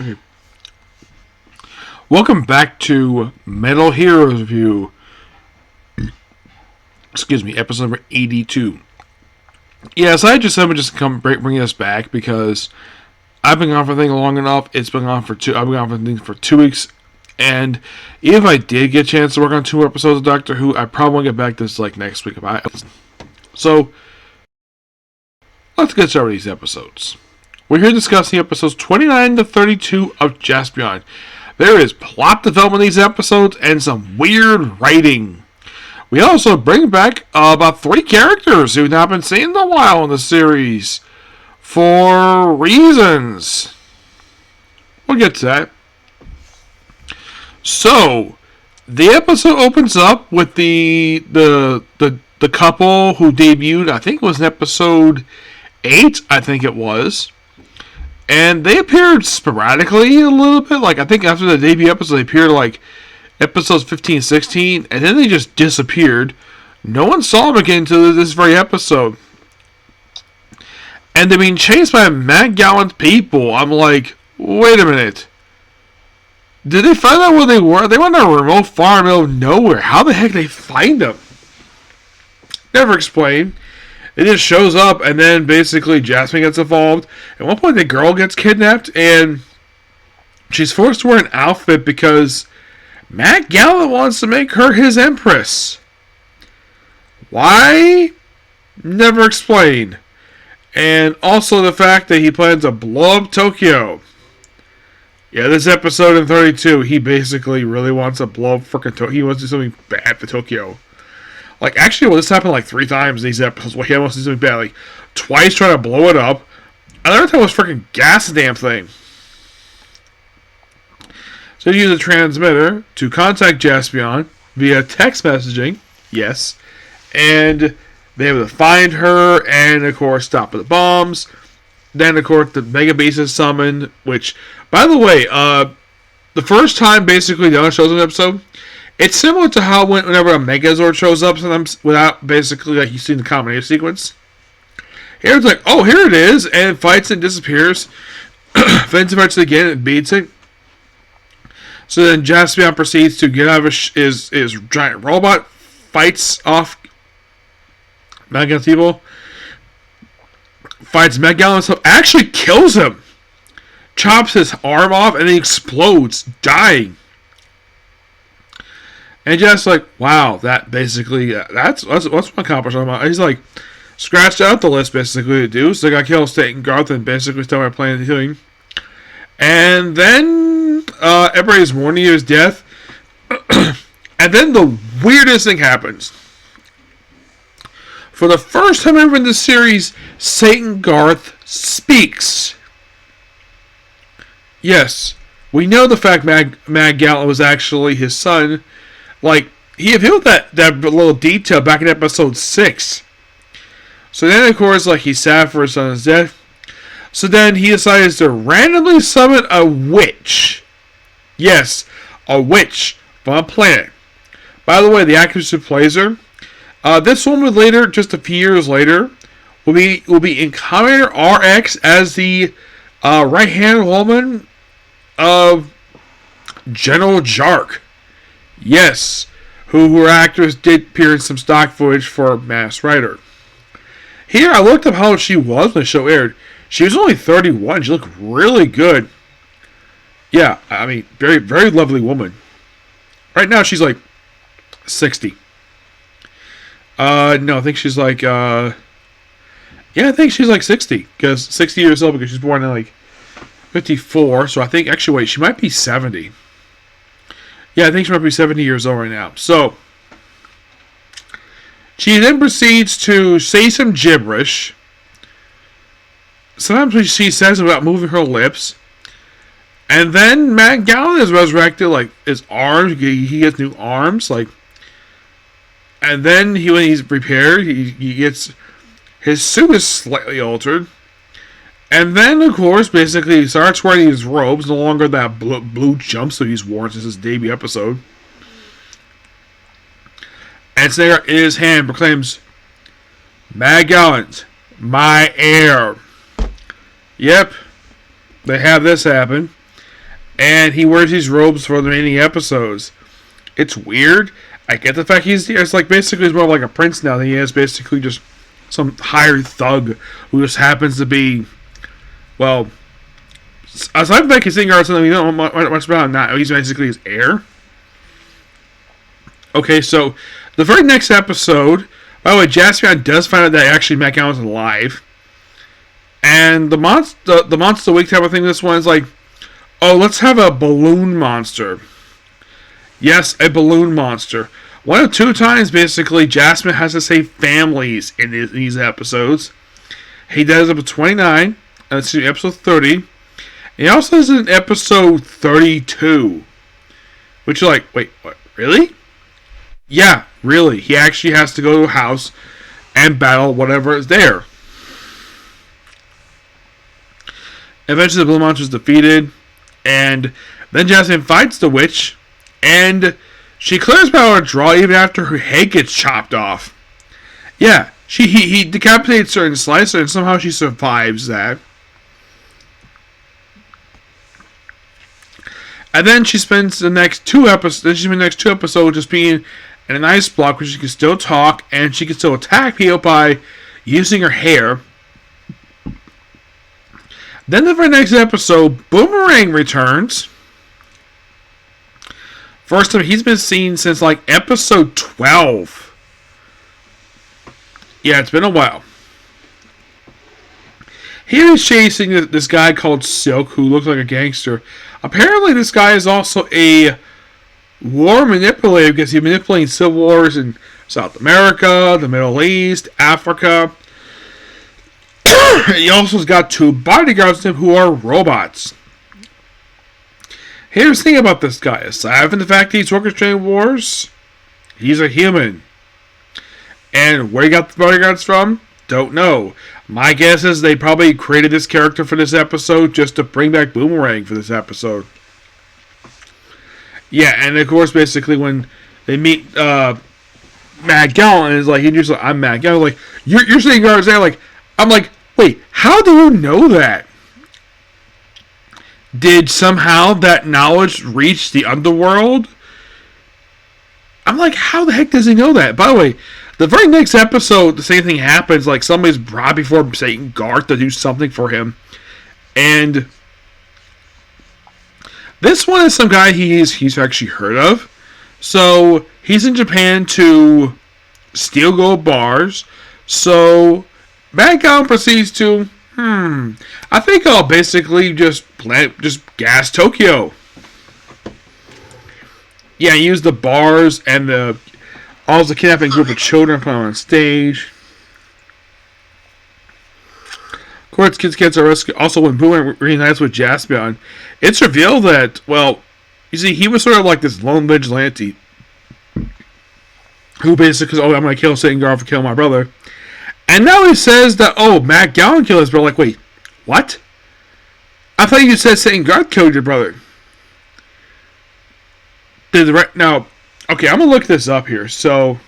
Okay. Welcome back to Metal Heroes Review. Excuse me, episode number 82. Yes, I just said just come bring us back because I've been gone for things long enough. It's been gone for I've been gone for things for 2 weeks, and if I did get a chance to work on 2 episodes of Doctor Who, I probably won't get back this next week. So let's get started with these episodes. We're here discussing episodes 29 to 32 of Juspion. There is plot development in these episodes and some weird writing. We also bring back about 3 characters who've not been seen in a while in the series for reasons. We'll get to that. So, the episode opens up with the couple who debuted, I think it was in episode 8, I think it was. And they appeared sporadically a little bit. I think after the debut episode, they appeared episodes 15, 16, and then they just disappeared. No one saw them again until this very episode. And they're being chased by Matt Gallant's people. I'm like, wait a minute. Did they find out where they were? They went on a remote farm in the middle of nowhere. How the heck did they find them? Never explained. It just shows up, and then basically Jasmine gets involved. At one point, the girl gets kidnapped, and she's forced to wear an outfit because Matt Gallant wants to make her his empress. Why? Never explained. And also the fact that he plans to blow up Tokyo. Yeah, this episode in 32, he basically really wants to blow up frickin' Tokyo. He wants to do something bad for Tokyo. Actually, this happened 3 times in these episodes where he almost did something bad. Twice trying to blow it up. Another time was freaking gas the damn thing. So he used a transmitter to contact Juspion via text messaging. Yes. And they able to find her and, of course, stop the bombs. Then, of course, the Mega Beast is summoned, which, by the way, the first time, basically, the other shows in the episode, it's similar to how whenever a Megazord shows up, sometimes without basically you see the combination sequence. Here it's oh, here it is, and fights and disappears. Then fights it again and beats it. So then Jaspion proceeds to get out of his giant robot, fights off Megalon's people, fights Megalon himself, actually kills him, chops his arm off, and he explodes, dying. And just wow, that basically, that's one accomplishment. He's scratched out the list basically to do. So they got to kill Satan Garth and basically start my plan doing. And then everybody's mourning his death. And then the weirdest thing happens. For the first time ever in the series, Satan Garth speaks. Yes, we know the fact Mad Gallant was actually his son. He revealed that little detail back in episode 6. So then, of course, he's sad for his son's death. So then he decides to randomly summon a witch. Yes, a witch from a planet. By the way, the actress who plays her, this woman later, just a few years later, will be in Commander RX as the right-hand woman of General Jark. Yes, who her actress did appear in some stock footage for Masked Rider. Here, I looked up how old she was when the show aired. She was only 31. She looked really good. Yeah, I mean, very, very lovely woman. Right now, she's 60. No, I think she's I think she's 60. Because 60 years old because she's born in 54. So I think, actually, wait, she might be 70. Yeah, I think she might be 70 years old right now. So, she then proceeds to say some gibberish. Sometimes she says about moving her lips. And then Matt Gallant is resurrected, his arms, he gets new arms, and then when he's repaired, he gets, his suit is slightly altered. And then, of course, basically, he starts wearing his robes, no longer that blue jumpsuit he's worn since his debut episode. And there in his hand proclaims, Mad Gallant, my heir. Yep, they have this happen. And he wears these robes for the remaining episodes. It's weird. I get the fact it's like basically he's more like a prince now than he is basically just some hired thug who just happens to be, well, aside from that he's sitting guard or something, we don't know much about him now. He's basically his heir. Okay, so the very next episode, by the way, Juspion does find out that actually Matt Gowan is alive. And the monster of the week type of thing, this one is like, oh, let's have a balloon monster. Yes, a balloon monster. One of two times, basically, Juspion has to save families in these episodes. He does it up to 29, episode 30. He also does it in episode 32. Which you're like, wait, what, really? Yeah, really. He actually has to go to a house and battle whatever is there. Eventually, the balloon monster is defeated. And then Juspion fights the witch. And she clears power to draw even after her head gets chopped off. Yeah, he decapitates her and slices her, and somehow she survives that. And then she spends the next two episodes just being in an ice block where she can still talk and she can still attack people by using her hair. Then the very next episode, Boomerang returns. First time he's been seen since like episode 12. Yeah, it's been a while. He is chasing this guy called Silk, who looks like a gangster. Apparently, this guy is also a war manipulator because he's manipulating civil wars in South America, the Middle East, Africa. He also has got two bodyguards with him who are robots. Here's the thing about this guy. Aside from the fact that he's orchestrating wars, he's a human. And where he got the bodyguards from? Don't know. My guess is they probably created this character for this episode just to bring back Boomerang for this episode. Yeah, and of course, basically, when they meet Matt Gowan, is like, he's like, I'm Matt Gowan. Like, you're saying guards there? Like, I'm like, wait, how do you know that? Did somehow that knowledge reach the underworld? I'm like, how the heck does he know that? By the way, the very next episode, the same thing happens. Like, somebody's brought before Satan Garth to do something for him. And this one is some guy he's actually heard of. So, he's in Japan to steal gold bars. So, Matt Gowan proceeds to, I think I'll basically just gas Tokyo. Yeah, use the bars and all the kidnapping group of children put on stage. Of course, kids are rescued. Also, when Boomerang reunites with Juspion, it's revealed that, well, you see, he was sort of like this lone vigilante who basically, I'm going to kill Satan Garth for killing my brother. And now he says that, Matt Gowan killed his brother. Like, wait, what? I thought you said Satan Garth killed your brother. Now, okay, I'm going to look this up here. So,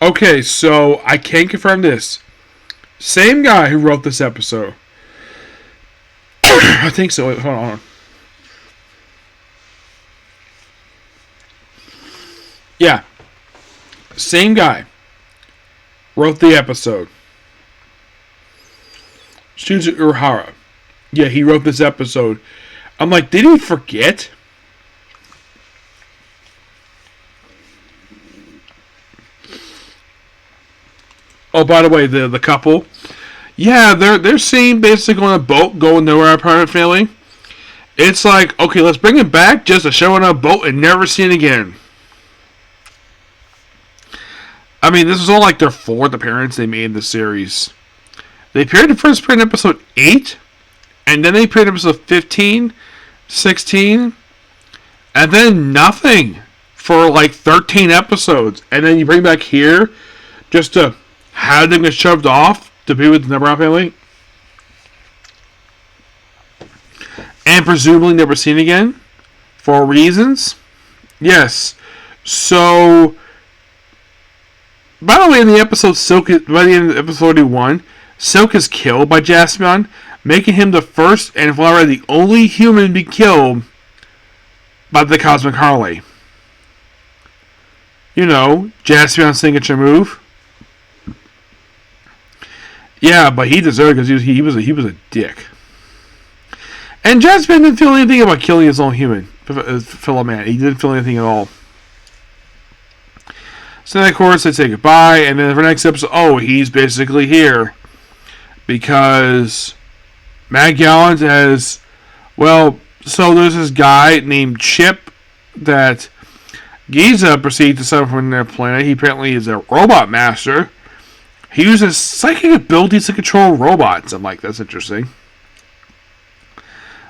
okay, so I can confirm this. Same guy who wrote this episode. I think so. Wait, hold on. Yeah. Same guy wrote the episode. Shuzo Urahara. Yeah, he wrote this episode. I'm like, did he forget? Oh, by the way, the couple. Yeah, they're seen basically on a boat going nowhere, our private family. It's like, okay, let's bring it back just to show on a boat and never see it again. I mean, this was all like their fourth appearance they made in the series. They appeared in episode 8, and then they appeared in episode 15, 16, and then nothing for like 13 episodes. And then you bring back here just to have them get shoved off to be with the Never family. And presumably never seen again. For reasons. Yes. So, by the way, in the episode by the end of episode 31, Silk is killed by Juspion, making him the first and far the only human to be killed by the Cosmic Harley. You know, Jaspion's signature move. Yeah, but he deserved it because he was a dick. And Jaspion didn't feel anything about killing his own human fellow man. He didn't feel anything at all. So then, of course, they say goodbye, and then for the next episode, he's basically here because Matt Gallant has, so there's this guy named Chip that Giza proceeds to set up from their planet. He apparently is a robot master. He uses psychic abilities to control robots. I'm like, that's interesting.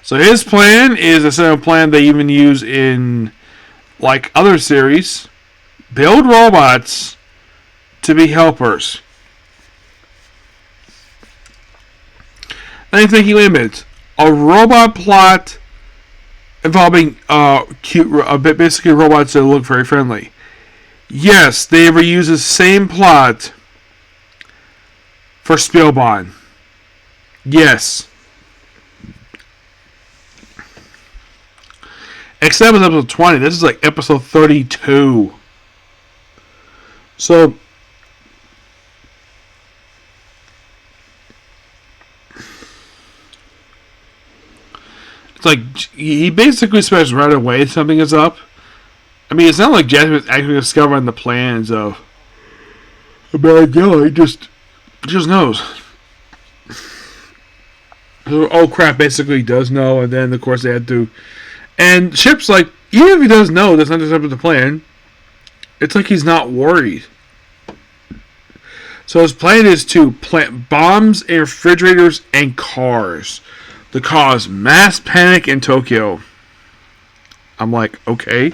So his plan is a similar plan they even use in like other series. Build robots to be helpers. Then you think, wait a minute, a robot plot involving basically robots that look very friendly. Yes, they reuse the same plot for Spielbahn. Yes. Except with episode 20. This is like episode 32. So, it's like he basically says right away something is up. I mean, it's not like Jasmine's actually discovering the plans of a bad guy. He just knows. Oh crap! Basically, he does know, and then of course they had to. And Chip's like, even if he does know that's not just the plan, it's like he's not worried. So his plan is to plant bombs in refrigerators and cars to cause mass panic in Tokyo. I'm like, okay.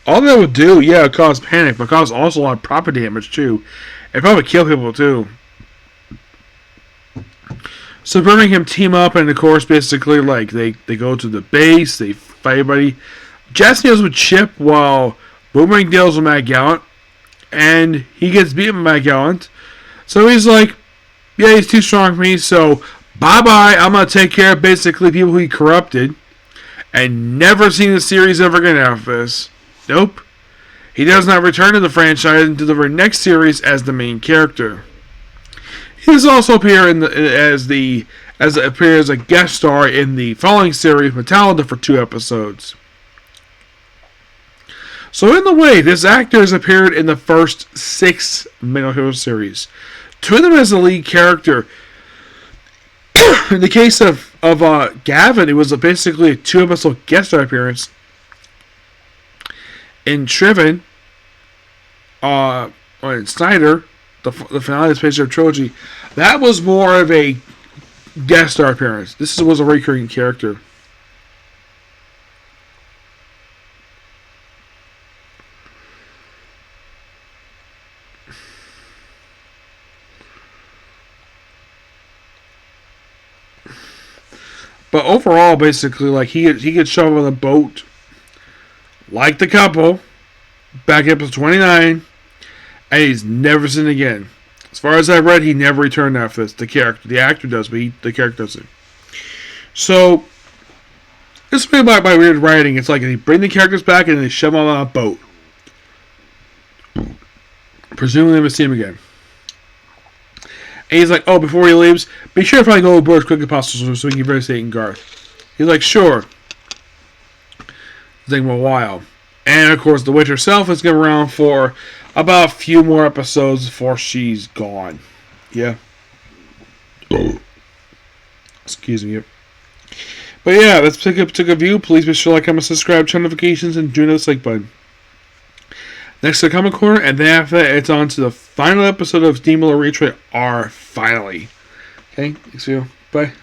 All that would do, yeah, cause panic, but cause also a lot of property damage too. And probably kill people too. So Birmingham team up, and of course, basically, like they go to the base, they fight everybody. Jess deals with Chip while Boomerang deals with Matt Gallant, and he gets beaten by Matt Gallant. So he's like, yeah, he's too strong for me, so bye-bye, I'm going to take care of basically people he corrupted, and never seen the series ever again after this. Nope. He does not return to the franchise until the very next series as the main character. He does also appear as a guest star in the following series, Metallica, for 2 episodes. So in the way, this actor has appeared in the first 6 Metal Hero series. 2 of them as the lead character. In the case of Gavin, it was basically a 2-episode guest star appearance. In Triven, or in Snyder, the finale of the Space Jam trilogy, that was more of a guest star appearance. This was a recurring character. But overall, basically, like he gets shoved on the boat, like the couple, back in episode 29, and he's never seen again. As far as I've read, he never returned after this. The actor does, but the character doesn't. So, this is by weird writing. It's like they bring the characters back and they shove them on a boat. Presumably never see him again. And he's like, oh, before he leaves, be sure to probably go aboard as quickly as possible so we can investigate in Garth. He's like, sure. It's taking him a while. And, of course, the witch herself is going to be around for about a few more episodes before she's gone. Yeah. Excuse me. But yeah, let's take a view. Please be sure to like, comment, subscribe, turn notifications, and do the like button. Next to the Comic Corner, and then after that, it's on to the final episode of Steamroller Retreat R, finally. Okay, thanks for you. Bye.